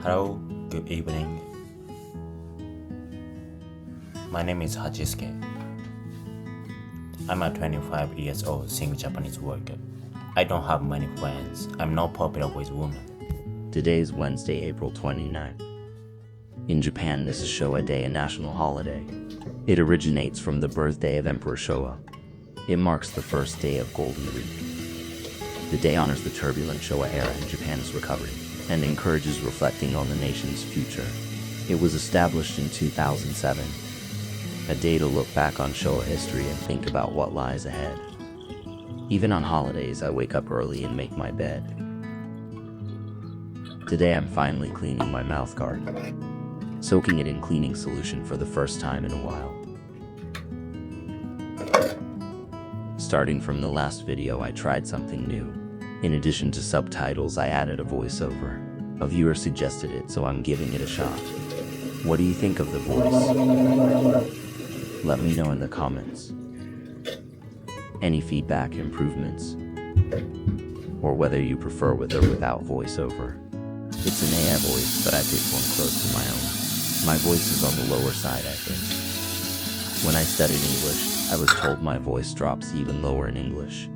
Hello, good evening. My name is Hachisuke. I'm a 25 years old single Japanese worker. I don't have many friends. I'm not popular with women. Today is Wednesday, April 29th. In Japan, this is Showa Day, a national holiday. It originates from the birthday of Emperor Showa. It marks the first day of Golden Week. The day honors the turbulent Showa era in Japan's recovery and encourages reflecting on the nation's future. It was established in 2007, a day to look back on Showa history and think about what lies ahead. Even on holidays, I wake up early and make my bed. Today I'm finally cleaning my mouthguard, soaking it in cleaning solution for the first time in a while. Starting from the last video, I tried something new. In addition to subtitles, I added a voiceover. A viewer suggested it, so I'm giving it a shot. What do you think of the voice? Let me know in the comments. Any feedback, improvements, or whether you prefer with or without voiceover. It's an AI voice, but I picked one close to my own. My voice is on the lower side, I think. When I studied English, I was told my voice drops even lower in English.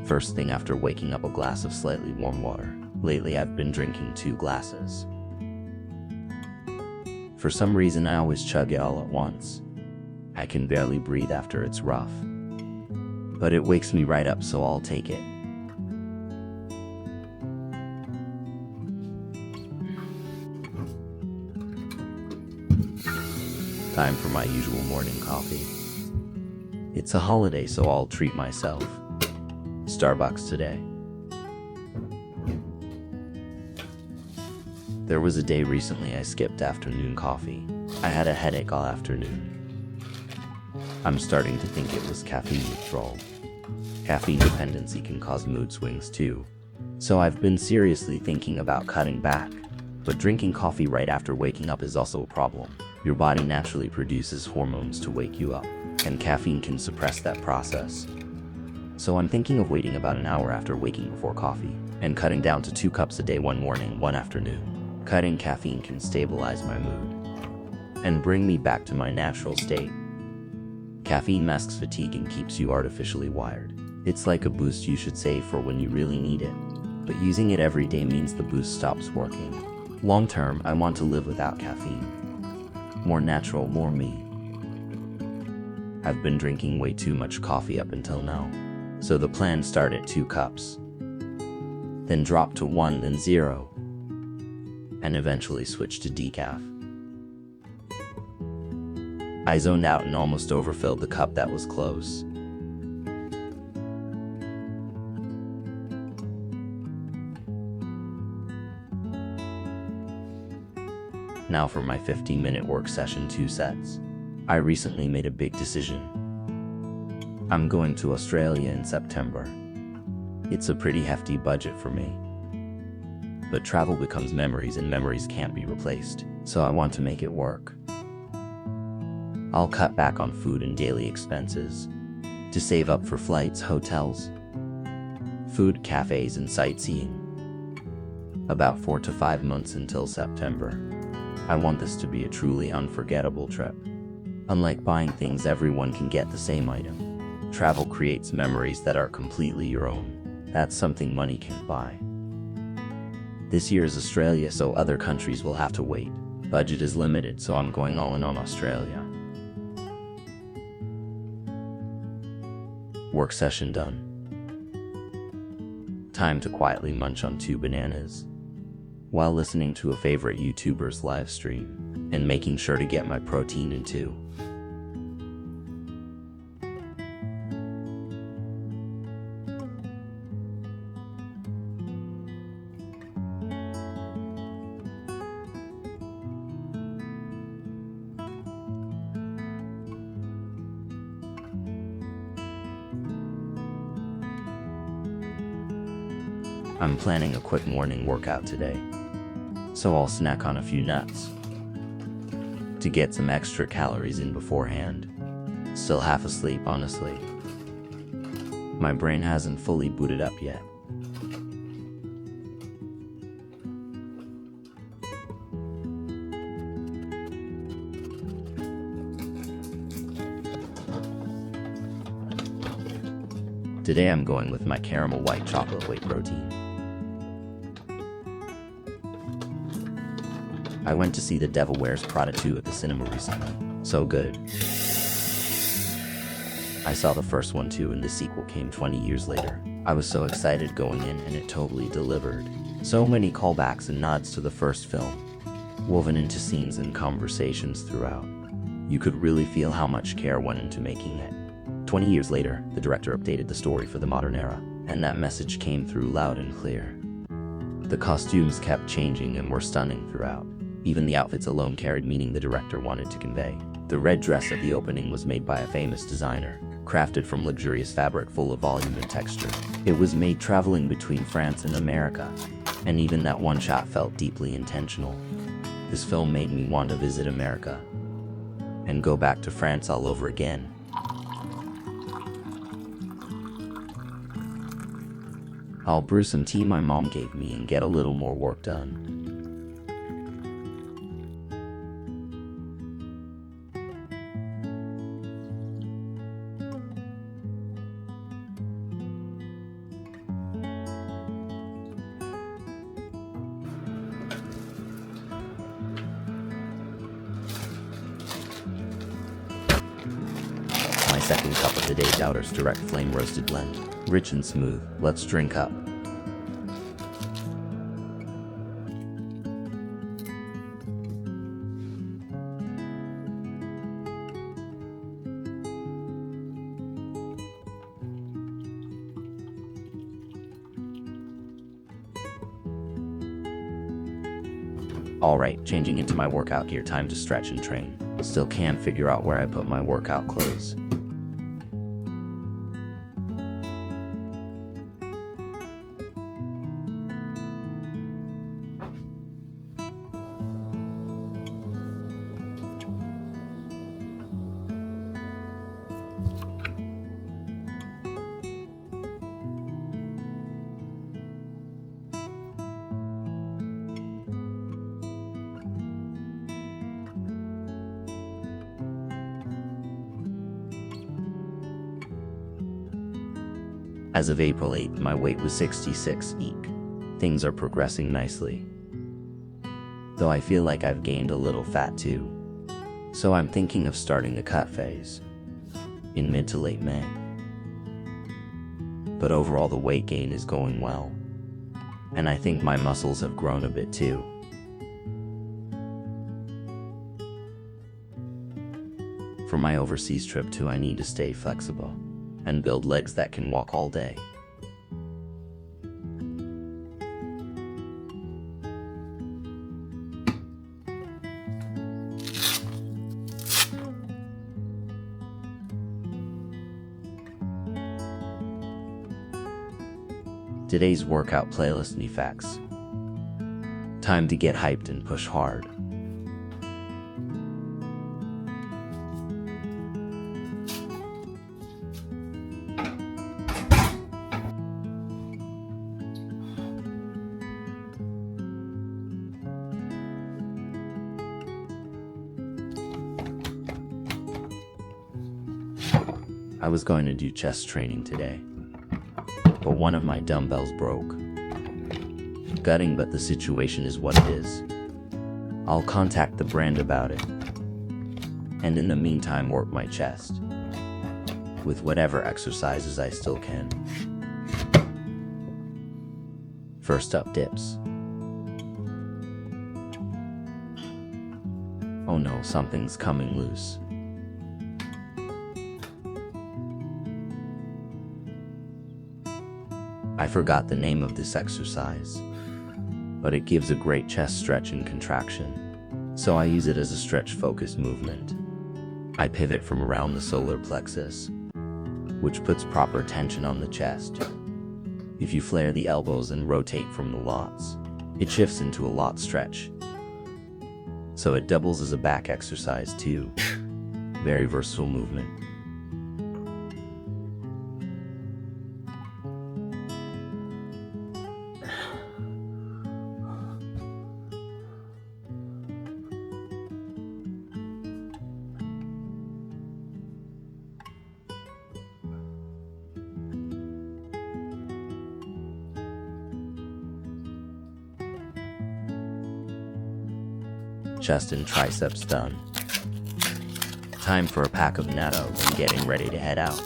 First thing after waking up, a glass of slightly warm water. Lately I've been drinking 2 glasses. For some reason I always chug it all at once. I can barely breathe after it's rough. But it wakes me right up, so I'll take it. Time for my usual morning coffee. It's a holiday, so I'll treat myself. Starbucks today. There was a day recently I skipped afternoon coffee. I had a headache all afternoon. I'm starting to think it was caffeine withdrawal. Caffeine dependency can cause mood swings too. So I've been seriously thinking about cutting back. But drinking coffee right after waking up is also a problem. Your body naturally produces hormones to wake you up, and caffeine can suppress that process. So I'm thinking of waiting about an hour after waking before coffee, and cutting down to 2 cups a day, one morning, one afternoon. Cutting caffeine can stabilize my mood, and bring me back to my natural state. Caffeine masks fatigue and keeps you artificially wired. It's like a boost you should save for when you really need it. But using it every day means the boost stops working. Long term, I want to live without caffeine. More natural, more me. I've been drinking way too much coffee up until now. So the plan started at 2 cups, then dropped to 1, then 0, and eventually switched to decaf. I zoned out and almost overfilled the cup that was close. Now for my 15-minute work session, 2 sets. I recently made a big decision. I'm going to Australia in September. It's a pretty hefty budget for me. But travel becomes memories, and memories can't be replaced, so I want to make it work. I'll cut back on food and daily expenses to save up for flights, hotels, food, cafes, and sightseeing. About 4 to 5 months until September. I want this to be a truly unforgettable trip. Unlike buying things everyone can get the same item, travel creates memories that are completely your own. That's something money can't buy. This year is Australia, so other countries will have to wait. Budget is limited, so I'm going all in on Australia. Work session done. Time to quietly munch on 2 bananas while listening to a favorite YouTuber's live stream and making sure to get my protein in too. I'm planning a quick morning workout today, so I'll snack on a few nuts to get some extra calories in beforehand. Still half asleep, honestly. My brain hasn't fully booted up yet. Today I'm going with my caramel white chocolate whey protein. I went to see The Devil Wears Prada 2 at the cinema recently. So good. I saw the first one too, and the sequel came 20 years later. I was so excited going in, and it totally delivered. So many callbacks and nods to the first film, woven into scenes and conversations throughout. You could really feel how much care went into making it. 20 years later, the director updated the story for the modern era, and that message came through loud and clear. The costumes kept changing and were stunning throughout. Even the outfits alone carried meaning the director wanted to convey. The red dress at the opening was made by a famous designer, crafted from luxurious fabric full of volume and texture. It was made traveling between France and America, and even that one shot felt deeply intentional. This film made me want to visit America and go back to France all over again. I'll brew some tea my mom gave me and get a little more work done. My second cup of the day, Doutor's Direct Flame Roasted Blend. Rich and smooth. Let's drink up. Alright, changing into my workout gear, time to stretch and train. Still can't figure out where I put my workout clothes. As of April 8th, my weight was 66 eek. Things are progressing nicely. Though I feel like I've gained a little fat too. So I'm thinking of starting the cut phase in mid to late May. But overall the weight gain is going well. And I think my muscles have grown a bit too. For my overseas trip too, I need to stay flexible and build legs that can walk all day. Today's workout playlist, Neffex. Time to get hyped and push hard. I was going to do chest training today, but one of my dumbbells broke. Gutting, but the situation is what it is. I'll contact the brand about it, and in the meantime work my chest with whatever exercises I still can. First up, dips. Oh no, something's coming loose. I forgot the name of this exercise, but it gives a great chest stretch and contraction, so I use it as a stretch-focused movement. I pivot from around the solar plexus, which puts proper tension on the chest. If you flare the elbows and rotate from the lats, it shifts into a lat stretch, so it doubles as a back exercise too. Very versatile movement. chest and triceps done. Time for a pack of natto and getting ready to head out.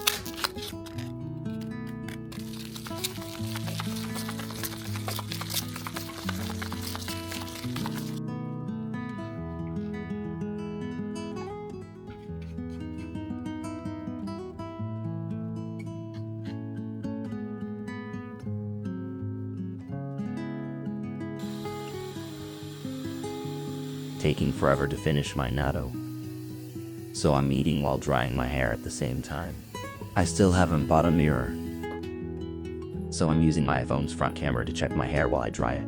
Taking forever to finish my natto, so I'm eating while drying my hair at the same time. I still haven't bought a mirror, so I'm using my iPhone's front camera to check my hair while I dry it.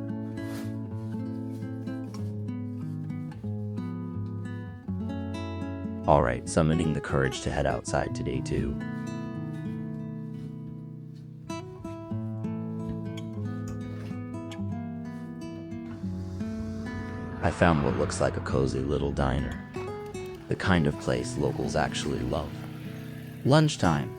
Alright, summoning the courage to head outside today too. I found what looks like a cozy little diner. The kind of place locals actually love. Lunchtime.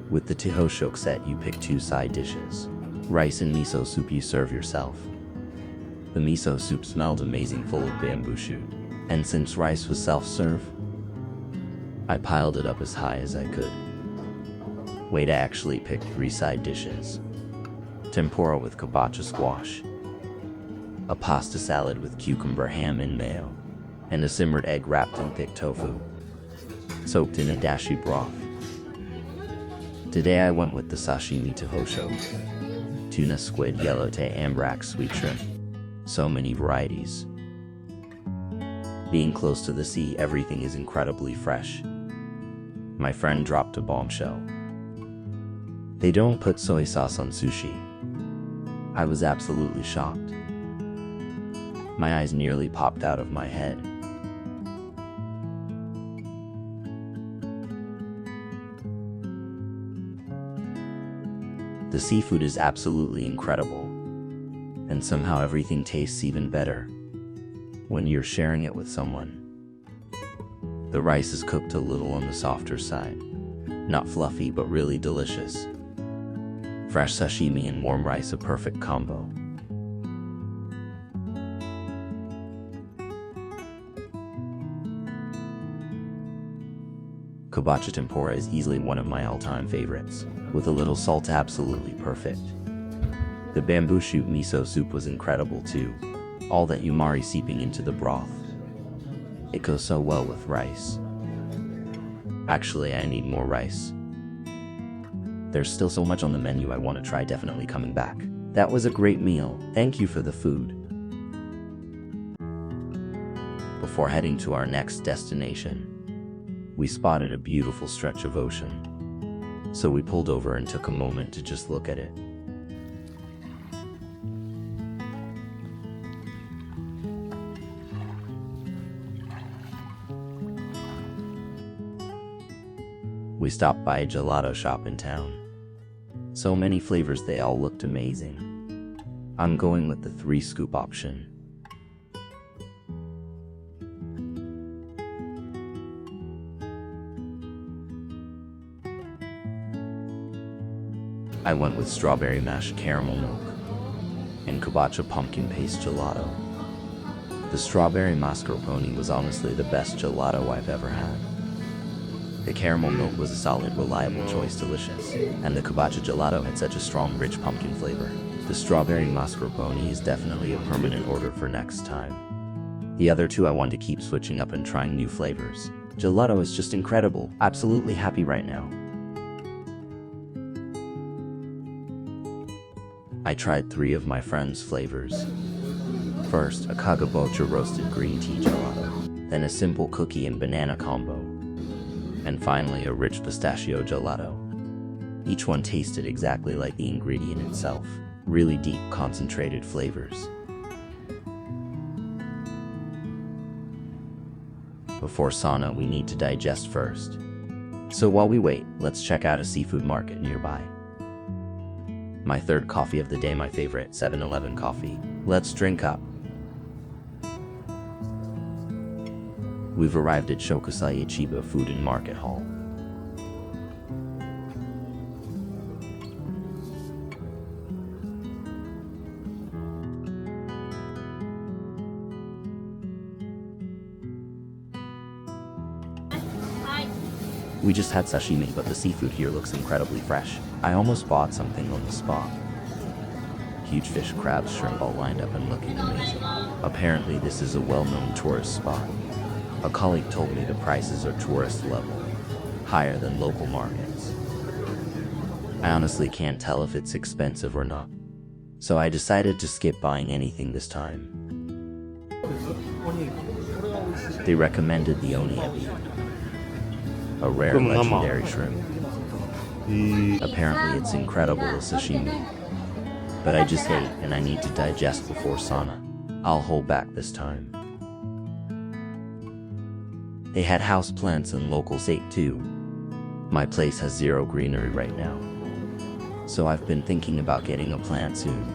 With the teishoku set, you pick 2 side dishes. Rice and miso soup you serve yourself. The miso soup smelled amazing, full of bamboo shoot, and since rice was self-serve, I piled it up as high as I could. Wait, I actually picked 3 side dishes. Tempura with kabocha squash, a pasta salad with cucumber, ham, and mayo, and a simmered egg wrapped in thick tofu, soaked in a dashi broth. Today I went with the sashimi teishoku, tuna, squid, yellowtail, ambrak, sweet shrimp. So many varieties. Being close to the sea, everything is incredibly fresh. My friend dropped a bombshell. They don't put soy sauce on sushi. I was absolutely shocked. My eyes nearly popped out of my head. The seafood is absolutely incredible. And somehow everything tastes even better when you're sharing it with someone. The rice is cooked a little on the softer side. Not fluffy, but really delicious. Fresh sashimi and warm rice, a perfect combo. Kabocha tempura is easily one of my all-time favorites. With a little salt, absolutely perfect. The bamboo shoot miso soup was incredible too. All that umari seeping into the broth. It goes so well with rice. Actually, I need more rice. There's still so much on the menu I want to try, definitely coming back. That was a great meal. Thank you for the food. Before heading to our next destination, we spotted a beautiful stretch of ocean. So we pulled over and took a moment to just look at it. We stopped by a gelato shop in town. So many flavors, they all looked amazing. I'm going with the 3-scoop option. I went with strawberry mashed caramel milk and Kabocha pumpkin paste gelato. The strawberry mascarpone was honestly the best gelato I've ever had. The caramel milk was a solid, reliable choice, delicious, and the Kabocha gelato had such a strong, rich pumpkin flavor. The strawberry mascarpone is definitely a permanent order for next time. The other 2 I want to keep switching up and trying new flavors. Gelato is just incredible. Absolutely happy right now. I tried 3 of my friend's flavors. First, a Kaga Bocha roasted green tea gelato, then a simple cookie and banana combo, and finally a rich pistachio gelato. Each one tasted exactly like the ingredient itself. Really deep, concentrated flavors. Before sauna, we need to digest first. So while we wait, let's check out a seafood market nearby. My third coffee of the day, my favorite 7-Eleven coffee. Let's drink up. We've arrived at Shokusai Ichiba Food and Market Hall. We just had sashimi, but the seafood here looks incredibly fresh. I almost bought something on the spot. Huge fish, crabs, shrimp all lined up and looking amazing. Apparently this is a well-known tourist spot. A colleague told me the prices are tourist level, higher than local markets. I honestly can't tell if it's expensive or not, so I decided to skip buying anything this time. They recommended the Oni Ebi, a rare legendary shrimp. Apparently it's incredible as sashimi, but I just ate and I need to digest before sauna. I'll hold back this time. They had houseplants and local sake too. My place has zero greenery right now, so I've been thinking about getting a plant soon.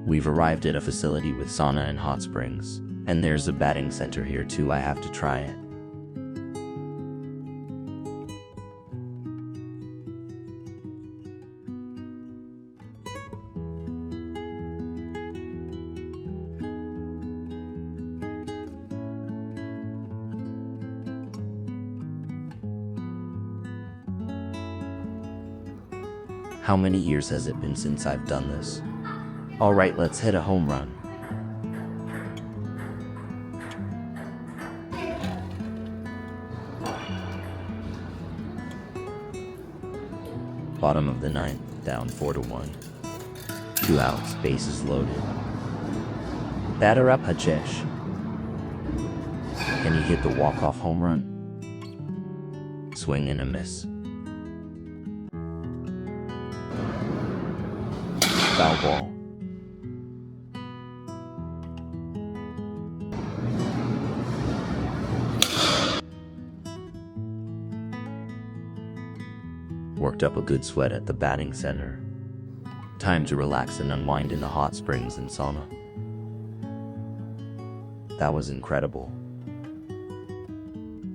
We've arrived at a facility with sauna and hot springs, and there's a batting center here too. I have to try it. How many years has it been since I've done this? Alright, let's hit a home run. Bottom of the ninth, down 4-1. 2 outs, bases loaded. Batter up, Hachesh. Can you hit the walk-off home run? Swing and a miss. Foul ball. Worked up a good sweat at the batting center. Time to relax and unwind in the hot springs and sauna. That was incredible.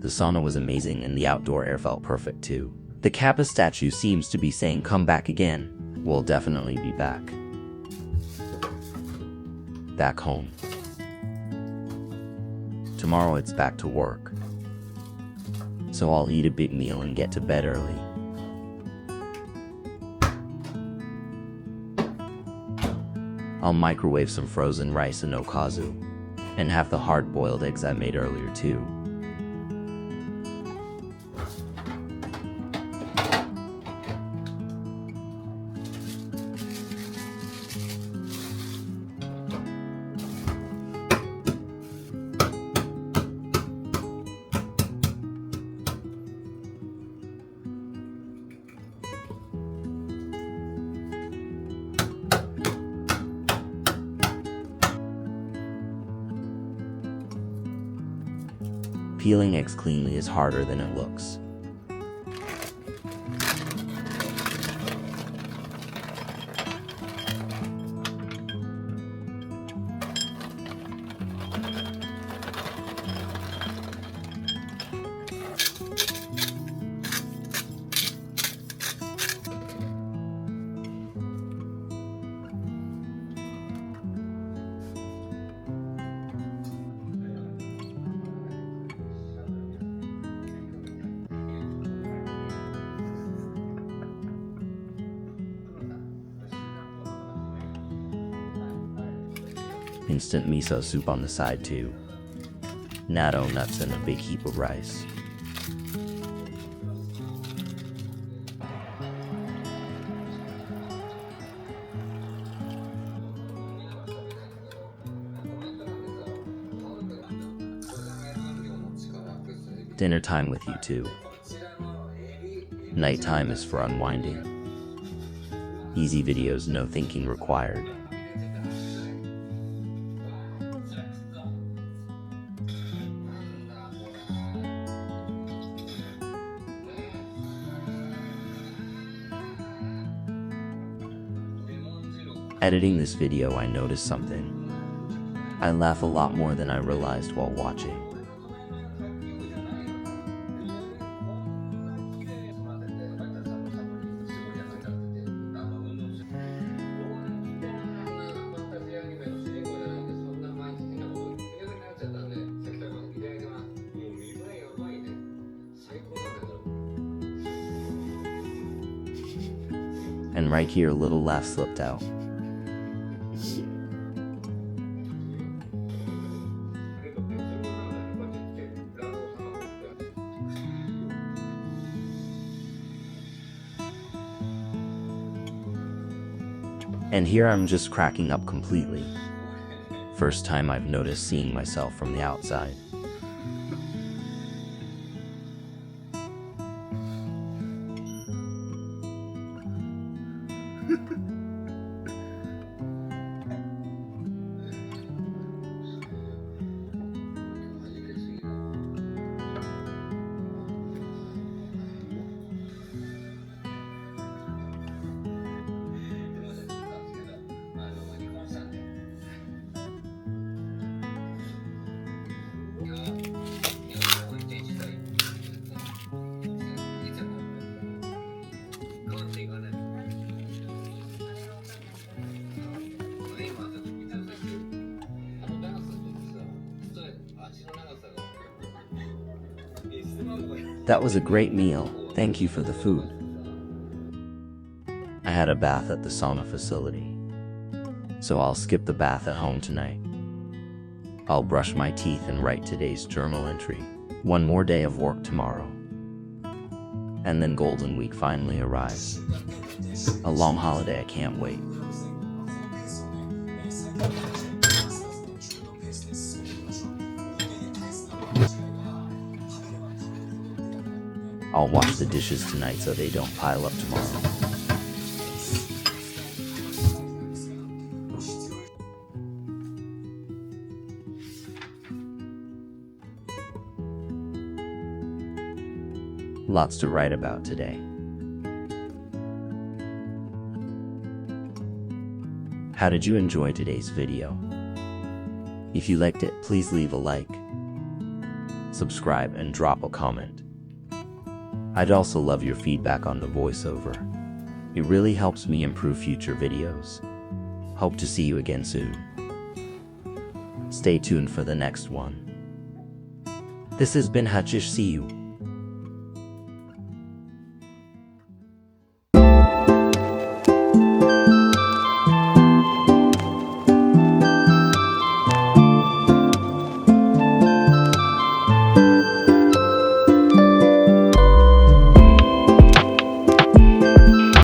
The sauna was amazing and the outdoor air felt perfect too. The Kappa statue seems to be saying come back again. We'll definitely be back. Back home. Tomorrow it's back to work. So I'll eat a big meal and get to bed early. I'll microwave some frozen rice and okazu, and have the hard-boiled eggs I made earlier too. Peeling eggs cleanly is harder than it looks. Instant miso soup on the side too. Natto nuts and a big heap of rice. Dinner time with you too. Nighttime is for unwinding. Easy videos, no thinking required. Editing this video, I noticed something. I laugh a lot more than I realized while watching. And right here, a little laugh slipped out. And here I'm just cracking up completely. First time I've noticed seeing myself from the outside. That was a great meal. Thank you for the food. I had a bath at the sauna facility, so I'll skip the bath at home tonight. I'll brush my teeth and write today's journal entry. One more day of work tomorrow. And then Golden Week finally arrives. A long holiday, I can't wait. I'll wash the dishes tonight so they don't pile up tomorrow. Lots to write about today. How did you enjoy today's video? If you liked it, please leave a like, subscribe, and drop a comment. I'd also love your feedback on the voiceover. It really helps me improve future videos. Hope to see you again soon. Stay tuned for the next one. This has been Hachish. See you.